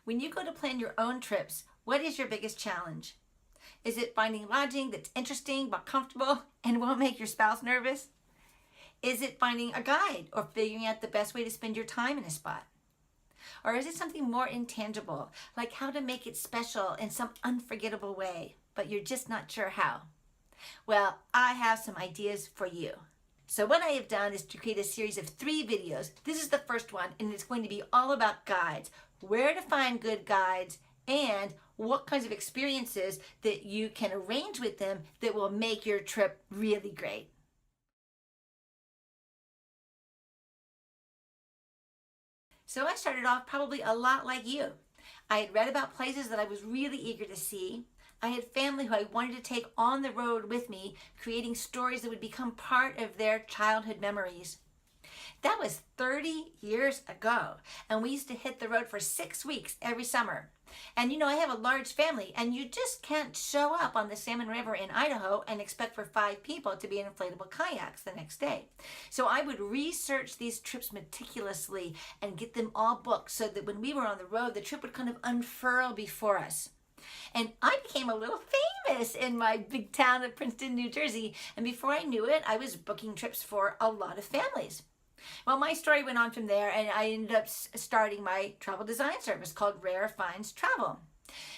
When you go to plan your own trips, what is your biggest challenge? Is it finding lodging that's interesting but comfortable and won't make your spouse nervous? Is it finding a guide or figuring out the best way to spend your time in a spot? Or is it something more intangible, like how to make it special in some unforgettable way, but you're just not sure how? Well, I have some ideas for you. So what I have done is to create a series of 3 videos. This is the first one, and it's going to be all about guides, where to find good guides, and what kinds of experiences that you can arrange with them that will make your trip really great. So I started off probably a lot like you. I had read about places that I was really eager to see. I had family who I wanted to take on the road with me, creating stories that would become part of their childhood memories. That was 30 years ago, and we used to hit the road for 6 weeks every summer. And I have a large family, and you just can't show up on the Salmon River in Idaho and expect for 5 people to be in inflatable kayaks the next day. So I would research these trips meticulously and get them all booked so that when we were on the road, the trip would kind of unfurl before us. And I became a little famous in my big town of Princeton, New Jersey. And before I knew it, I was booking trips for a lot of families. Well, my story went on from there, and I ended up starting my travel design service called Rare Finds Travel.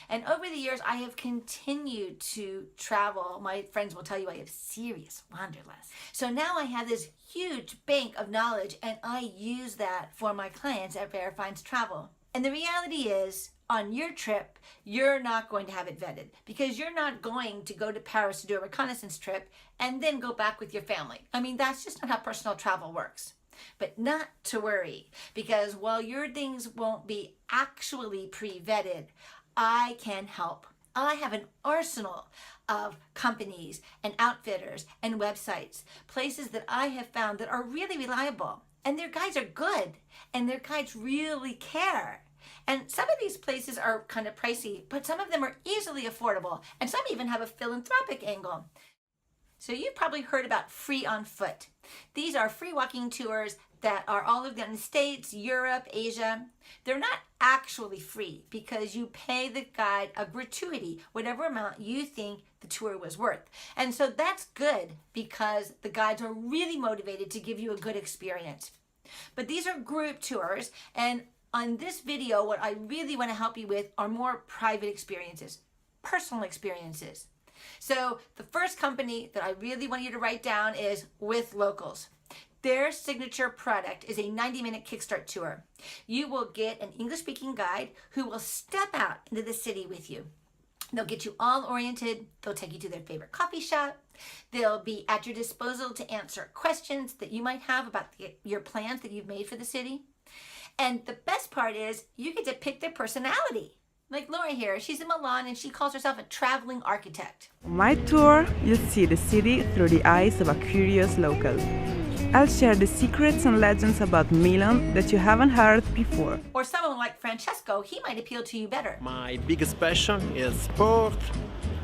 And over the years, I have continued to travel. My friends will tell you I have serious wanderlust. So now I have this huge bank of knowledge, and I use that for my clients at Rare Finds Travel. And the reality is, on your trip, you're not going to have it vetted because you're not going to go to Paris to do a reconnaissance trip and then go back with your family. I mean, that's just not how personal travel works. But not to worry, because while your things won't be actually pre-vetted, I can help. I have an arsenal of companies and outfitters and websites, places that I have found that are really reliable, and their guides are good, and their guides really care. And some of these places are kind of pricey, but some of them are easily affordable, and some even have a philanthropic angle. So you've probably heard about Free on Foot. These are free walking tours that are all over the United States, Europe, Asia. They're not actually free because you pay the guide a gratuity, whatever amount you think the tour was worth. And so that's good because the guides are really motivated to give you a good experience. But these are group tours, and on this video, what I really want to help you with are more private experiences, personal experiences. So the first company that I really want you to write down is With Locals. Their signature product is a 90-minute Kickstart tour. You will get an English-speaking guide who will step out into the city with you. They'll get you all oriented. They'll take you to their favorite coffee shop. They'll be at your disposal to answer questions that you might have about your plans that you've made for the city. And the best part is you get to pick their personality. Like Laura here, she's in Milan and she calls herself a traveling architect. On my tour, you'll see the city through the eyes of a curious local. I'll share the secrets and legends about Milan that you haven't heard before. Or someone like Francesco, he might appeal to you better. My biggest passion is sport.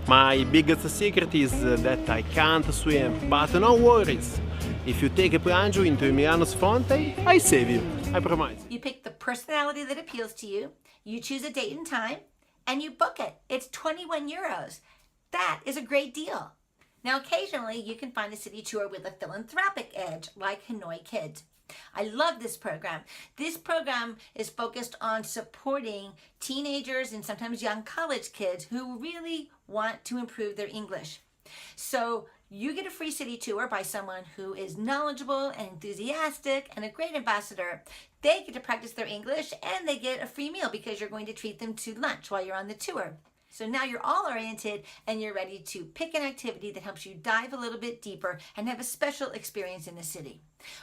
My biggest secret is that I can't swim, but no worries. If you take a plunge into Milano's fonte, I save you, I promise. You pick the personality that appeals to you, you choose a date and time, and you book it. It's 21 euros. That is a great deal. Now, occasionally, you can find a city tour with a philanthropic edge, like Hanoi Kids. I love this program. This program is focused on supporting teenagers and sometimes young college kids who really want to improve their English. So you get a free city tour by someone who is knowledgeable and enthusiastic and a great ambassador. They get to practice their English and they get a free meal because you're going to treat them to lunch while you're on the tour. So now you're all oriented and you're ready to pick an activity that helps you dive a little bit deeper and have a special experience in the city.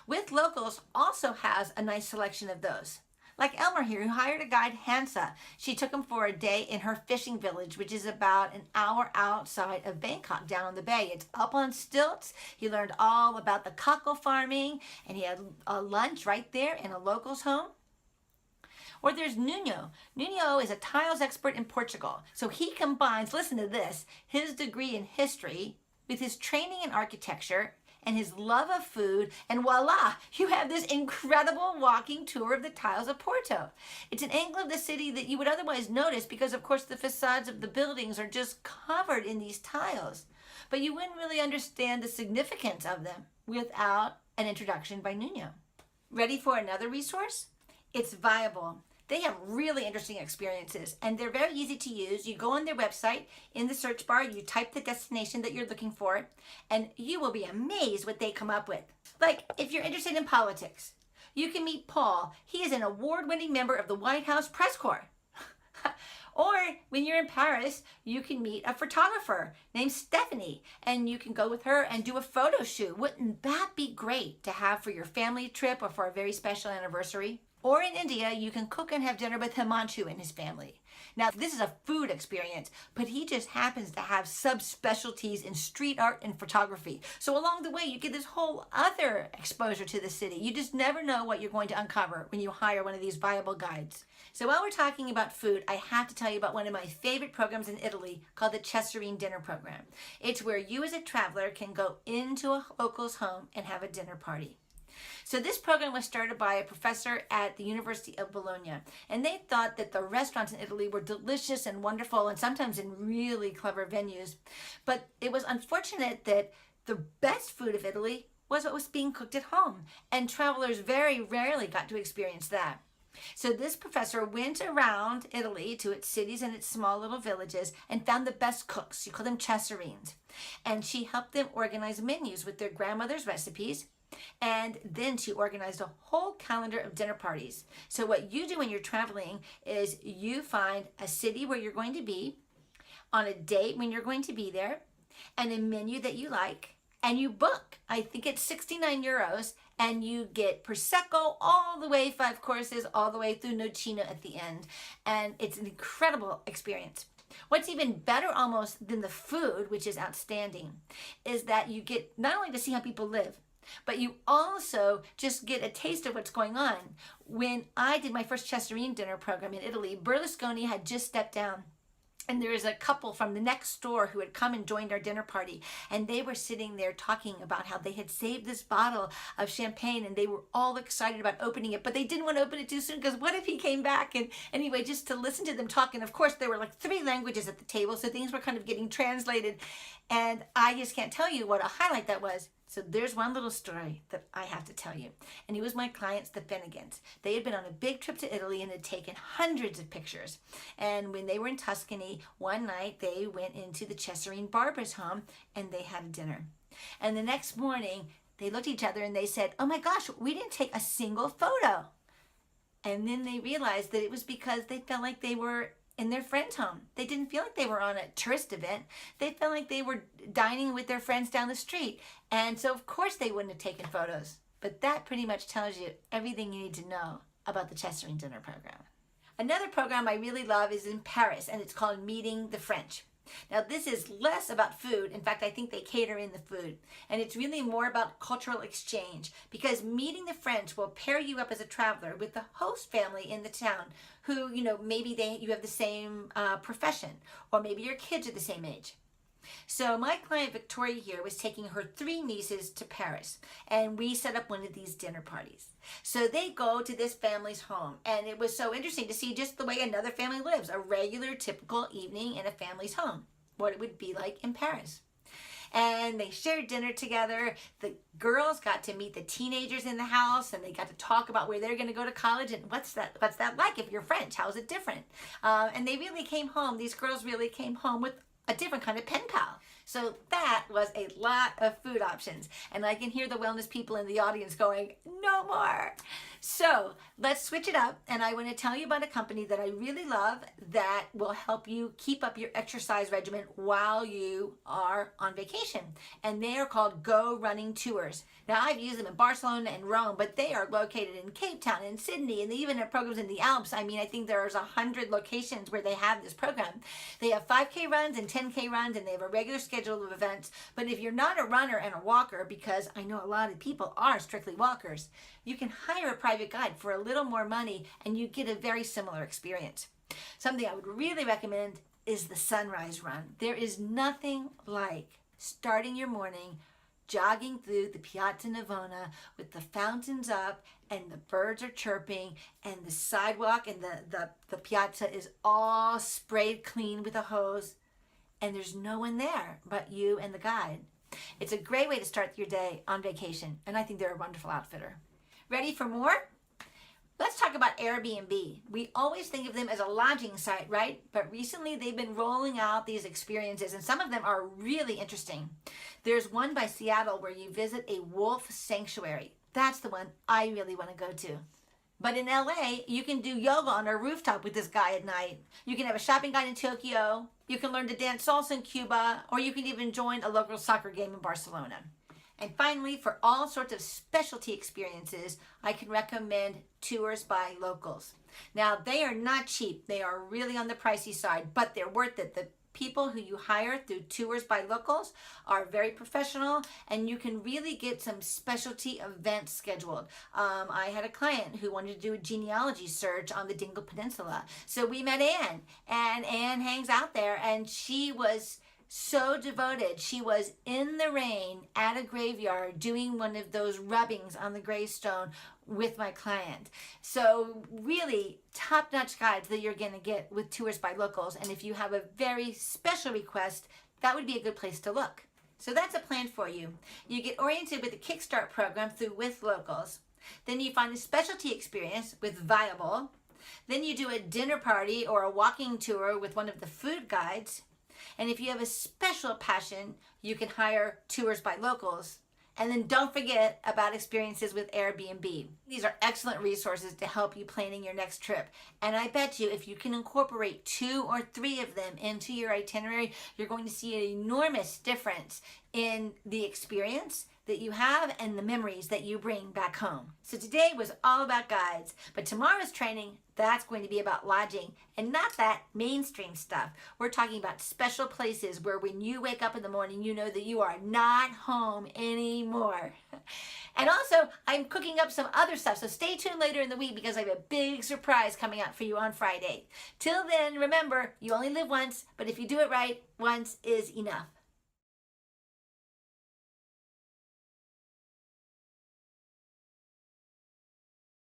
With Locals also has a nice selection of those. Like Elmer here, who hired a guide, Hansa. She took him for a day in her fishing village, which is about an hour outside of Bangkok, down on the bay. It's up on stilts. He learned all about the cockle farming, and he had a lunch right there in a local's home. Or there's Nuno. Nuno is a tiles expert in Portugal. So he combines, listen to this, his degree in history with his training in architecture and his love of food, and voila, you have this incredible walking tour of the tiles of Porto. It's an angle of the city that you would otherwise notice because, of course, the facades of the buildings are just covered in these tiles. But you wouldn't really understand the significance of them without an introduction by Nuno. Ready for another resource? It's Viable. They have really interesting experiences and they're very easy to use. You go on their website, in the search bar, you type the destination that you're looking for, and you will be amazed what they come up with. Like, if you're interested in politics, you can meet Paul. He is an award-winning member of the White House Press Corps. Or when you're in Paris, you can meet a photographer named Stephanie, and you can go with her and do a photo shoot. Wouldn't that be great to have for your family trip or for a very special anniversary? Or in India, you can cook and have dinner with Himanshu and his family. Now, this is a food experience, but he just happens to have subspecialties in street art and photography. So along the way, you get this whole other exposure to the city. You just never know what you're going to uncover when you hire one of these Viable guides. So while we're talking about food, I have to tell you about one of my favorite programs in Italy called the Cesarine Dinner Program. It's where you as a traveler can go into a local's home and have a dinner party. So this program was started by a professor at the University of Bologna, and they thought that the restaurants in Italy were delicious and wonderful and sometimes in really clever venues. But it was unfortunate that the best food of Italy was what was being cooked at home, and travelers very rarely got to experience that. So this professor went around Italy to its cities and its small little villages and found the best cooks. She called them Cesarines. And she helped them organize menus with their grandmother's recipes. And then she organized a whole calendar of dinner parties. So what you do when you're traveling is you find a city where you're going to be, on a date when you're going to be there, and a menu that you like, and you book. I think it's 69 euros, and you get Prosecco all the way, 5 courses, all the way through Nocino at the end. And it's an incredible experience. What's even better almost than the food, which is outstanding, is that you get not only to see how people live, but you also just get a taste of what's going on. When I did my first Cesarine dinner program in Italy, Berlusconi had just stepped down. And there was a couple from the next door who had come and joined our dinner party. And they were sitting there talking about how they had saved this bottle of champagne and they were all excited about opening it. But they didn't want to open it too soon because what if he came back? And anyway, just to listen to them talk. And of course, there were like 3 languages at the table. So things were kind of getting translated. And I just can't tell you what a highlight that was. So there's one little story that I have to tell you. And it was my clients, the Finnegans. They had been on a big trip to Italy and had taken hundreds of pictures. And when they were in Tuscany, one night they went into the Cesarine barber's home and they had a dinner. And the next morning, they looked at each other and they said, "Oh my gosh, we didn't take a single photo." And then they realized that it was because they felt like they were in their friend's home. They didn't feel like they were on a tourist event. They felt like they were dining with their friends down the street. And so of course they wouldn't have taken photos. But that pretty much tells you everything you need to know about the Cesarine Dinner Program. Another program I really love is in Paris, and it's called Meeting the French. Now this is less about food. In fact, I think they cater in the food. And it's really more about cultural exchange, because meeting the French will pair you up as a traveler with the host family in the town who, maybe you have the same profession, or maybe your kids are the same age. So my client Victoria here was taking her 3 nieces to Paris, and we set up one of these dinner parties. So they go to this family's home, and it was so interesting to see just the way another family lives, a regular typical evening in a family's home, what it would be like in Paris. And they shared dinner together. The girls got to meet the teenagers in the house, and they got to talk about where they're going to go to college and what's that like if you're French, how's it different? And they really came home, these girls really came home with a different kind of pen pal. So that was a lot of food options. And I can hear the wellness people in the audience going, no more. So let's switch it up. And I want to tell you about a company that I really love that will help you keep up your exercise regimen while you are on vacation. And they are called Go Running Tours. Now I've used them in Barcelona and Rome, but they are located in Cape Town and Sydney, and they even have programs in the Alps. I mean, I think there's 100 locations where they have this program. They have 5K runs and 10K runs, and they have a regular schedule of events. But if you're not a runner and a walker, because I know a lot of people are strictly walkers, you can hire a private guide for a little more money and you get a very similar experience. Something I would really recommend is the sunrise run. There is nothing like starting your morning jogging through the Piazza Navona with the fountains up and the birds are chirping and the sidewalk and the piazza is all sprayed clean with a hose and there's no one there but you and the guide. It's a great way to start your day on vacation, and I think they're a wonderful outfitter. Ready for more? Let's talk about Airbnb. We always think of them as a lodging site, right? But recently they've been rolling out these experiences, and some of them are really interesting. There's one by Seattle where you visit a wolf sanctuary. That's the one I really want to go to. But in LA, you can do yoga on a rooftop with this guy at night. You can have a shopping guide in Tokyo. You can learn to dance salsa in Cuba, or you can even join a local soccer game in Barcelona. And finally, for all sorts of specialty experiences, I can recommend tours by locals. Now, they are not cheap. They are really on the pricey side, but they're worth it. The people who you hire through tours by locals are very professional, and you can really get some specialty events scheduled. I had a client who wanted to do a genealogy search on the Dingle Peninsula. So we met Anne, and Anne hangs out there, and she was so devoted. She was in the rain at a graveyard doing one of those rubbings on the gravestone with my client. So really top-notch guides that you're going to get with tours by locals. And if you have a very special request, that would be a good place to look. So that's a plan for you. You get oriented with the Kickstart program through With Locals. Then you find a specialty experience with Viable. Then you do a dinner party or a walking tour with one of the food guides. And if you have a special passion, you can hire tours by locals. And then don't forget about experiences with Airbnb. These are excellent resources to help you planning your next trip. And I bet you if you can incorporate 2 or 3 of them into your itinerary, you're going to see an enormous difference in the experience that you have and the memories that you bring back home. So today was all about guides, but tomorrow's training, that's going to be about lodging and not that mainstream stuff. We're talking about special places where when you wake up in the morning, you know that you are not home anymore. And also, I'm cooking up some other stuff, so stay tuned later in the week because I have a big surprise coming out for you on Friday. Till then, remember, you only live once, but if you do it right, once is enough.